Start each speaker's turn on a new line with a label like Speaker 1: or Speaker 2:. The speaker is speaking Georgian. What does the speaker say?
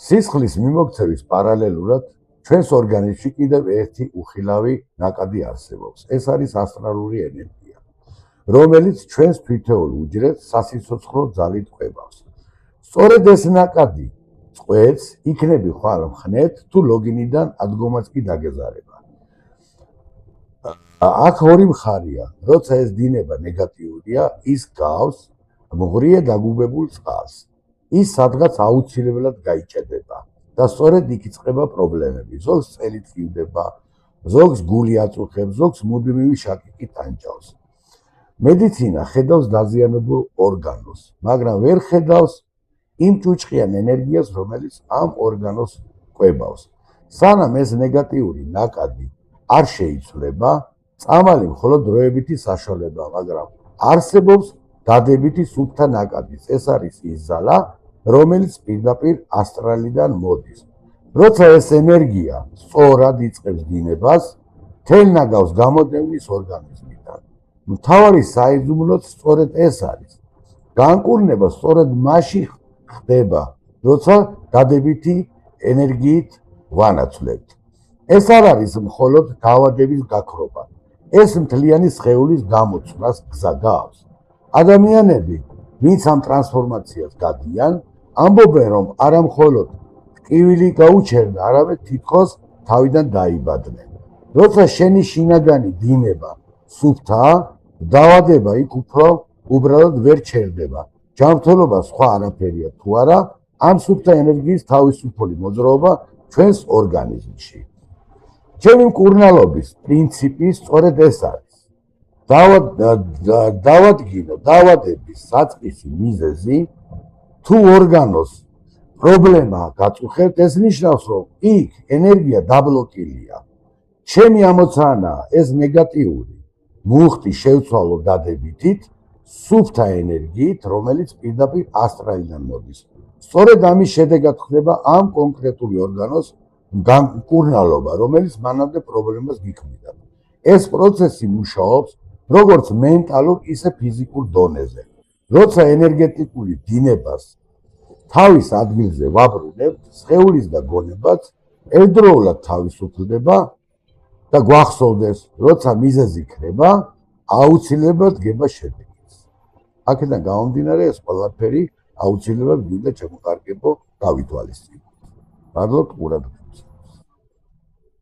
Speaker 1: სისხლის მიმოქცევის პარალელურად ჩვენს ორგანიზმში კიდევ ერთი უხილავი ნაკადი არსებობს. ეს არის ასტრალური ენერგია, რომელიც ჩვენს თვითეულ უჯრედს სასიცოცხლო ძალით ყვებავს. სწორედ ეს ნაკადი წყვეტს იქნები ხვალ მხნეთ თუ ლოგინიდან ადგომაც კი დაგეზარება. აქ ორი მხარეა, როცა ეს დინება ნეგატიურია, ის გავს მღრიე დაგუბებულ წყალს. ის სადღაც აუცილებლად გაიჭედება და სწორედ იქ იწყება პრობლემები. ზოგს წელი ტკივდება, ზოგს გული აწუხებს, ზოგს მუდმივი შაკიკი ტანჯავს. მედიცინა ხედავს დაზიანებულ ორგანოს, მაგრამ ვერ ხედავს იმ ჭუჭყიან ენერგიას, რომელიც ამ ორგანოს ყვებავს. სანამ ეს ნეგატიური ნაკადი არ შეიცვლება, წამალი მხოლოდ დროებითი საშუალებაა, მაგრამ არსებობს დადებითი სუფთა ნაკადის. ეს არის ის ზალა, რომელიც პირდაპირ ასტრალიდან მოდის. როცა ეს ენერგია სწორად იწყებს დინებას, თელ ნაგავს გამოდევნის ორგანიზმიდან. მთავარი საიდუმლოც სწორედ ეს არის. განკურნება სწორედ მაშინ ხდება, როცა დადებითი ენერგიით ვანაცვლებთ. ეს არ არის მხოლოდ დაავადების გაქრობა. ეს მთლიანი სხეულის გამოცვლას გზა გავს. ადამიანები, ვინც ამ ტრანსფორმაციას გადიან, ამბობენ, რომ არა მხოლოდ ტკივილი გაუჩერდა, არამედ თითქოს თავიდან დაიბადნენ. როცა შენი შინაგანი დინება სუფთაა, დაავადება იქ უბრალოდ ვერ ჩერდება. ჯანმრთელობა სხვა არაფერია თუ არა, ამ სუფთა ენერგიის თავისუფალი მოძრაობა ჩვენს ორგანიზმში. ჩემი მკურნალობის პრინციპი სწორედ ეს არის. დავადგინო დაავადების საწყისი მიზეზი, თუ ორგანოს პრობლემა გაწუხებთ, ეს ნიშნავს, რომ იქ ენერგია დაბლოკილია. ჩემი ამოცანაა ეს ნეგატიური მუხტი შევცვალო დადებითით, სუფთა ენერგიით, რომელიც პირდაპირ ასტრალიდან მოდის. სწორედ ამის შედეგად ხდება ამ კონკრეტული ორგანოს მკურნალობა, რომელიც მანამდე პრობლემას გიქმნიდა. ეს პროცესი მუშაობს როგორც მენტალურ, ისე ფიზიკურ დონეზე. როცა ენერგეტიკული დინებას თავის ადგილზე ვაბრუნებთ, სხეულის და გონებაც ერთდროულად თავისუფლდება და გვახსოვდეს, როცა მიზეზი ქრება, აუცილებლად გება შედეგიც. აქედან გამომდინარე, ეს ყველაფერი აუცილებლად გვინდა ჩემო კარგებო, გავითვალისწინოთ. მადლობთ ყურადღებისთვის.